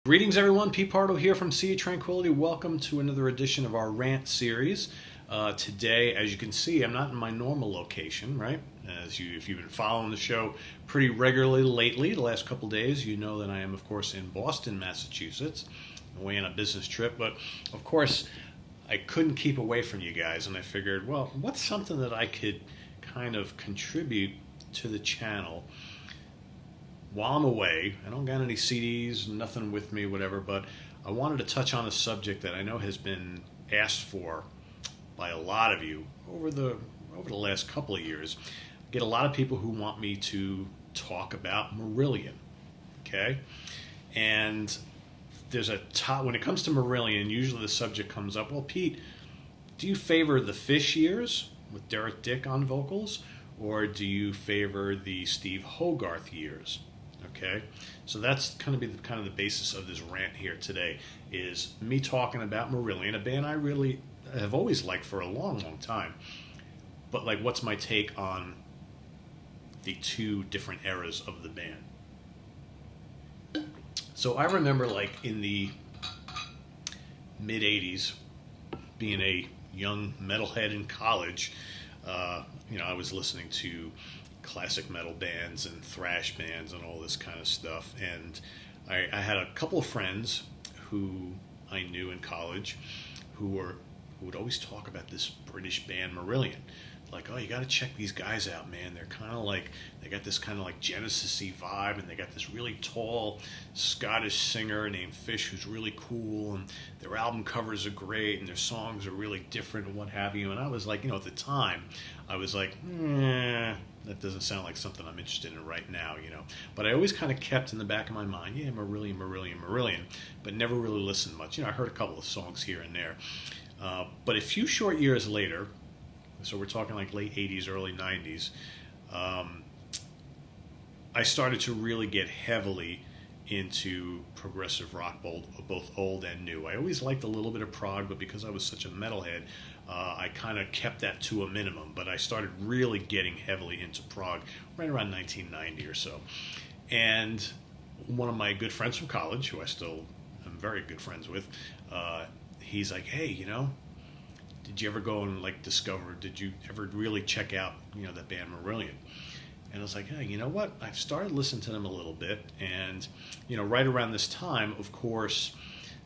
Greetings, everyone. Pete Pardo here from Sea of Tranquility. Welcome to another edition of our RANT series. Today, as you can see, I'm not in my normal location, right? If you've been following the show pretty regularly lately, the last couple days, you know that I am, of course, in Boston, Massachusetts, away on a business trip. But, of course, I couldn't keep away from you guys, and I figured, well, what's something that I could kind of contribute to the channel while I'm away? I don't got any CDs, nothing with me, whatever, but I wanted to touch on a subject that I know has been asked for by a lot of you over the last couple of years. I get a lot of people who want me to talk about Marillion, okay? And there's when it comes to Marillion, usually the subject comes up, well, Pete, do you favor the Fish years with Derek Dick on vocals, or do you favor the Steve Hogarth years? Okay, so that's going to be the basis of this rant here today, is me talking about Marillion, a band I really have always liked for a long, long time. But like, what's my take on the two different eras of the band? So I remember, like, in the mid '80s, being a young metalhead in college, I was listening to classic metal bands and thrash bands and all this kind of stuff. And I had a couple of friends who I knew in college who would always talk about this British band Marillion. Like, oh, you got to check these guys out, man. They're kind of like, they got this kind of like Genesis-y vibe, and they got this really tall Scottish singer named Fish who's really cool, and their album covers are great, and their songs are really different and what have you. And I was like, at the time, I was like, that doesn't sound like something I'm interested in right now, But I always kind of kept in the back of my mind, yeah, Marillion, but never really listened much. I heard a couple of songs here and there. But a few short years later, so we're talking like late 80s, early 90s, I started to really get heavily into progressive rock, both old and new. I always liked a little bit of prog, but because I was such a metalhead, I kind of kept that to a minimum. But I started really getting heavily into prog right around 1990 or so. And one of my good friends from college, who I still am very good friends with, he's like, hey, did you ever go and did you ever really check out, that band Marillion? And I was like, hey, you know what? I've started listening to them a little bit. And, right around this time, of course,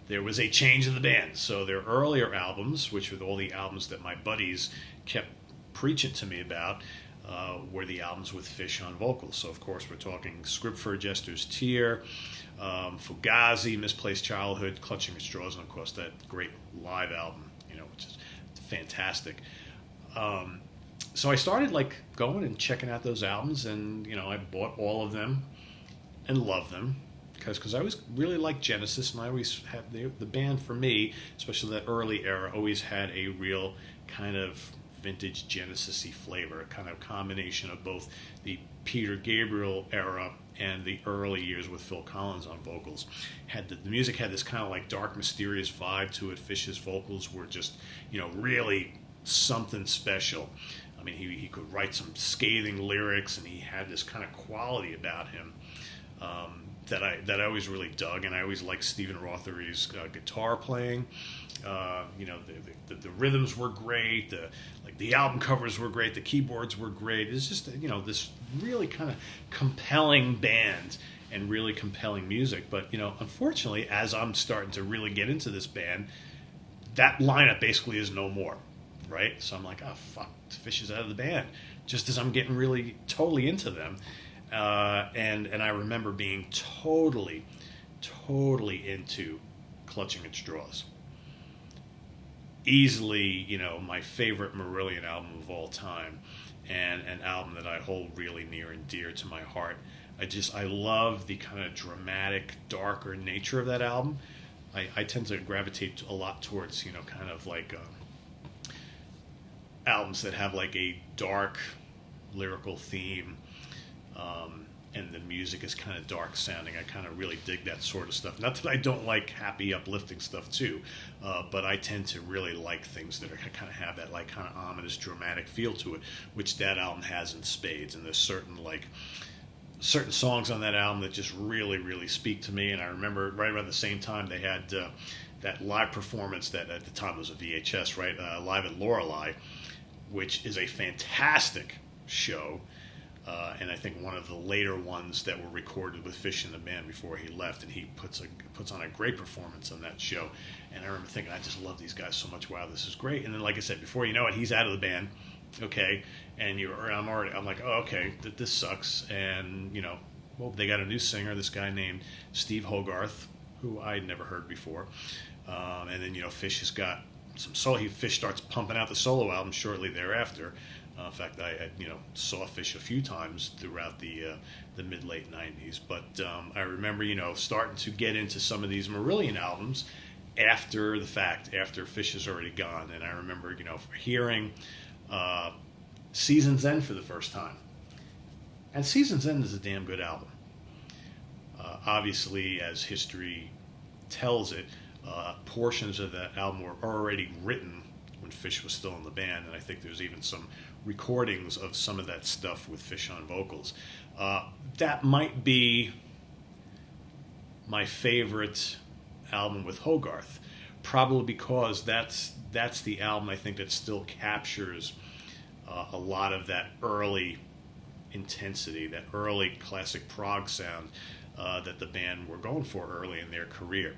there was a change in the band. So their earlier albums, which were all the albums that my buddies kept preaching to me about, were the albums with Fish on vocals. So, of course, we're talking Script for a Jester's Tear, Fugazi, Misplaced Childhood, Clutching at Straws, and, of course, that great live album, which is fantastic. So I started going and checking out those albums, and I bought all of them and loved them because I always really liked Genesis, and I always had the band, for me, especially that early era, always had a real kind of vintage Genesis-y flavor, a kind of combination of both the Peter Gabriel era and the early years with Phil Collins on vocals. The music had this kind of like dark, mysterious vibe to it. Fish's vocals were just, really something special. I mean, he could write some scathing lyrics, and he had this kind of quality about him that I always really dug. And I always liked Stephen Rothery's guitar playing. The rhythms were great. The album covers were great. The keyboards were great. It's just this really kind of compelling band and really compelling music. But unfortunately, as I'm starting to really get into this band, that lineup basically is no more, right? So I'm like, oh fuck, Fish is out of the band. Just as I'm getting really totally into them, and I remember being totally into Clutching at Straws. Easily, my favorite Marillion album of all time, and an album that I hold really near and dear to my heart. I love the kind of dramatic, darker nature of that album. I tend to gravitate a lot towards, kind of like albums that have like a dark lyrical theme, and the music is kind of dark sounding. I kind of really dig that sort of stuff. Not that I don't like happy, uplifting stuff too, but I tend to really like things that are kind of have that like kind of ominous, dramatic feel to it, which that album has in spades. And there's certain certain songs on that album that just really, really speak to me. And I remember right around the same time they had that live performance that at the time was a VHS, right? Live at Lorelei, which is a fantastic show. And I think one of the later ones that were recorded with Fish in the band before he left, and he puts on a great performance on that show. And I remember thinking, I just love these guys so much. Wow, this is great. And then, like I said, before you know it, he's out of the band. Okay, and I'm like, oh, okay, this sucks. And well, they got a new singer, this guy named Steve Hogarth, who I'd never heard before. And then Fish has got some solo. Fish starts pumping out the solo album shortly thereafter. In fact, I saw Fish a few times throughout the mid-late 90s. But I remember, starting to get into some of these Marillion albums after the fact, after Fish is already gone. And I remember, hearing Season's End for the first time. And Season's End is a damn good album. Obviously, as history tells it, portions of that album were already written when Fish was still in the band, and I think there's even some recordings of some of that stuff with Fish on vocals. That might be my favorite album with Hogarth, probably because that's the album I think that still captures a lot of that early intensity, that early classic prog sound that the band were going for early in their career.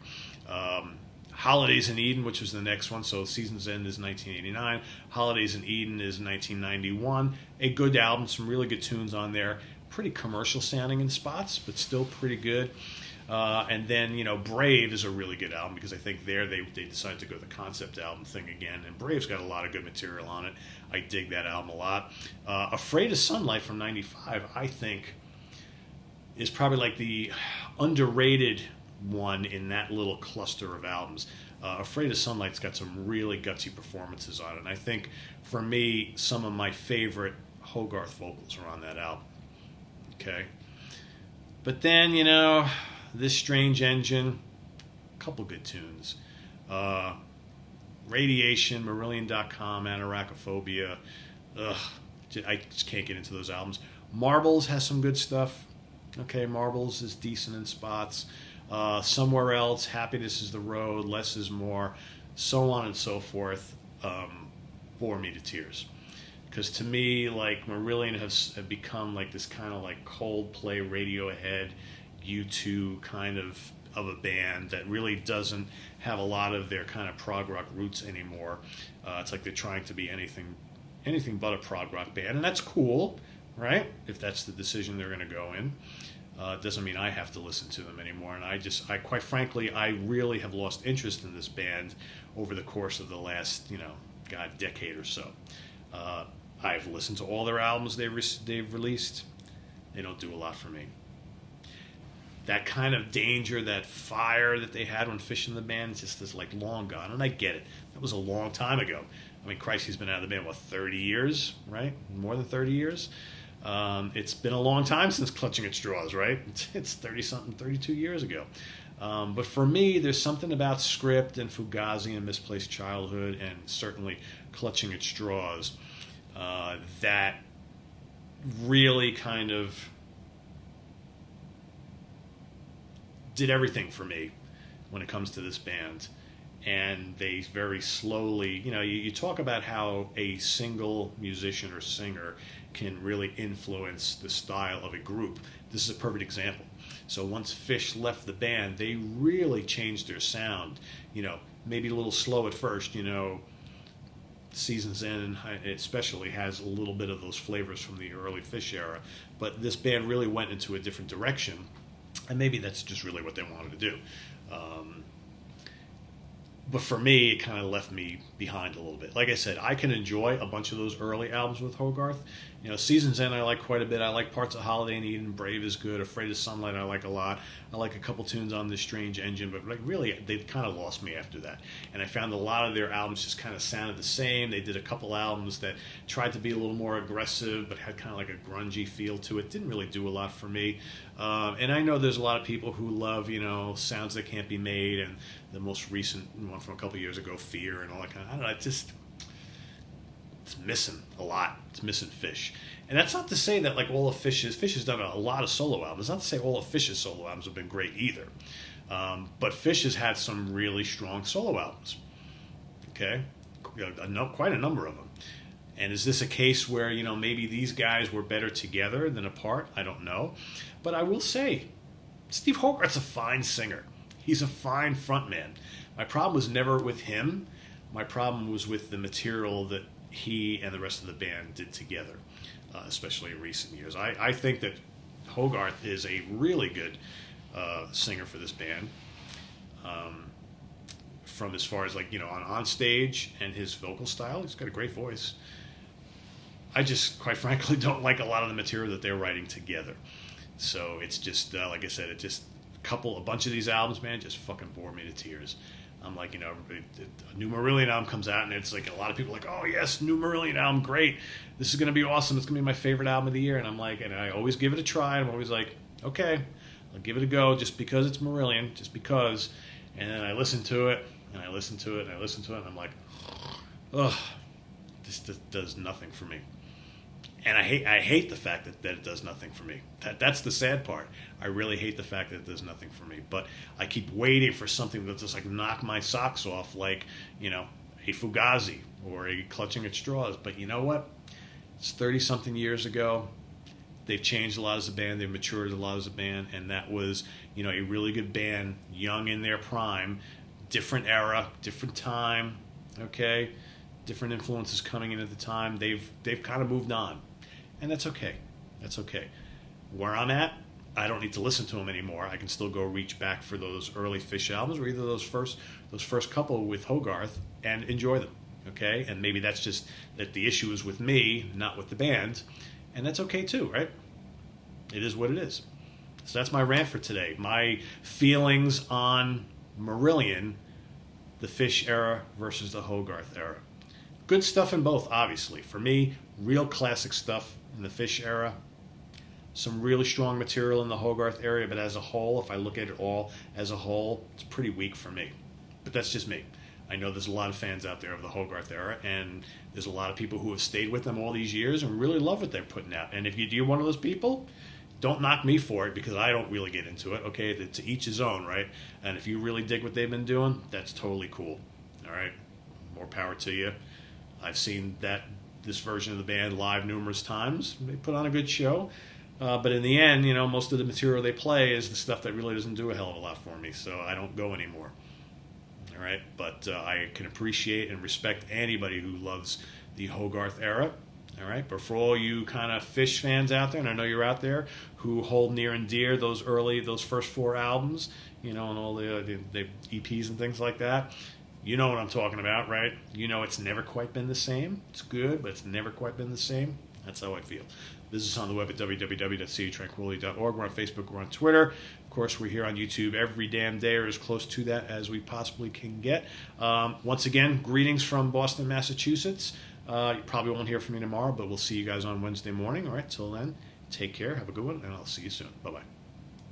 Holidays in Eden, which was the next one, so Season's End is 1989. Holidays in Eden is 1991. A good album, some really good tunes on there. Pretty commercial sounding in spots, but still pretty good. And then, Brave is a really good album because I think there they decided to go the concept album thing again. And Brave's got a lot of good material on it. I dig that album a lot. Afraid of Sunlight from 95, I think, is probably like the underrated one in that little cluster of albums. Afraid of Sunlight's got some really gutsy performances on it. And I think, for me, some of my favorite Hogarth vocals are on that album. Okay? But then, This Strange Engine, a couple good tunes. Radiation, Marillion.com, Anorachophobia. I just can't get into those albums. Marbles has some good stuff. Okay, Marbles is decent in spots. Somewhere Else, Happiness is the Road, Less is More, so on and so forth, bore me to tears. Because to me, like, Marillion have become like this kind of like Coldplay, Radiohead, U2 kind of a band that really doesn't have a lot of their kind of prog rock roots anymore. It's like they're trying to be anything but a prog rock band, and that's cool, right? If that's the decision they're going to go in. Doesn't mean I have to listen to them anymore. And I quite frankly, I really have lost interest in this band over the course of the last, decade or so. I've listened to all their albums they've released. They don't do a lot for me. That kind of danger, that fire that they had when Fish in the band just is like long gone. And I get it. That was a long time ago. I mean, Christ, he's been out of the band, 30 years, right? More than 30 years? It's been a long time since Clutching at Straws, right? It's 30-something, 32 years ago. But for me, there's something about Script and Fugazi and Misplaced Childhood and certainly Clutching at Straws that really kind of did everything for me when it comes to this band. And they very slowly, you talk about how a single musician or singer can really influence the style of a group. This is a perfect example. So once Fish left the band, they really changed their sound. Maybe a little slow at first, Season's End especially has a little bit of those flavors from the early Fish era. But this band really went into a different direction, and maybe that's just really what they wanted to do. But for me, it kind of left me behind a little bit. Like I said, I can enjoy a bunch of those early albums with Hogarth. Season's End I like quite a bit. I like parts of Holiday in Eden. Brave is good. Afraid of Sunlight I like a lot. I like a couple tunes on This Strange Engine, but really, they kind of lost me after that. And I found a lot of their albums just kind of sounded the same. They did a couple albums that tried to be a little more aggressive, but had kind of like a grungy feel to it. Didn't really do a lot for me. And I know there's a lot of people who love, sounds that can't be made, and the most recent one from a couple years ago, Fear, and all that kind of. I don't know. it's missing a lot. It's missing Fish. And that's not to say that like all of Fish has done a lot of solo albums. It's not to say all of Fish's solo albums have been great either. But Fish has had some really strong solo albums. Okay? Quite a number of them. And is this a case where, maybe these guys were better together than apart? I don't know. But I will say, Steve Hogarth's a fine singer. He's a fine frontman. My problem was never with him. My problem was with the material that he and the rest of the band did together, especially in recent years. I think that Hogarth is a really good singer for this band. From as far as on stage and his vocal style, he's got a great voice. I just, quite frankly, don't like a lot of the material that they're writing together. So it's just, like I said, a bunch of these albums, man, just fucking bore me to tears. I'm like, a new Marillion album comes out, and it's like a lot of people are like, oh yes, new Marillion album, great. This is going to be awesome. It's going to be my favorite album of the year. And I'm like, and I always give it a try. I'm always like, okay, I'll give it a go just because it's Marillion, just because. And then I listen to it, and I listen to it, and I listen to it, and I'm like, ugh, this does nothing for me. And I hate the fact that it does nothing for me. That's the sad part. I really hate the fact that it does nothing for me. But I keep waiting for something that just knock my socks off, like, a Fugazi or a Clutching at Straws. But you know what? It's 30-something years ago. They've changed a lot as a band. They've matured a lot as a band. And that was, a really good band, young in their prime, different era, different time, okay? Different influences coming in at the time. They've kind of moved on. And that's okay. That's okay. Where I'm at, I don't need to listen to them anymore. I can still go reach back for those early Fish albums or either those first couple with Hogarth and enjoy them. Okay? And maybe that's just that the issue is with me, not with the band. And that's okay too, right? It is what it is. So that's my rant for today. My feelings on Marillion, the Fish era versus the Hogarth era. Good stuff in both, obviously. For me, real classic stuff in the Fish era. Some really strong material in the Hogarth area, but as a whole, if I look at it all as a whole, it's pretty weak for me. But that's just me. I know there's a lot of fans out there of the Hogarth era, and there's a lot of people who have stayed with them all these years and really love what they're putting out. And if you're one of those people, don't knock me for it because I don't really get into it. Okay, to each his own, right? And if you really dig what they've been doing, that's totally cool. All right, more power to you. I've seen this version of the band live numerous times. They put on a good show. But in the end, most of the material they play is the stuff that really doesn't do a hell of a lot for me, so I don't go anymore. All right? But I can appreciate and respect anybody who loves the Hogarth era. All right? But for all you kind of Fish fans out there, and I know you're out there, who hold near and dear those first 4 albums, and all the EPs and things like that, you know what I'm talking about, right? It's never quite been the same. It's good, but it's never quite been the same. That's how I feel. Visit us on the web at www.cititranquility.org. We're on Facebook. We're on Twitter. Of course, we're here on YouTube every damn day or as close to that as we possibly can get. Once again, greetings from Boston, Massachusetts. You probably won't hear from me tomorrow, but we'll see you guys on Wednesday morning. All right, till then, take care. Have a good one, and I'll see you soon. Bye-bye.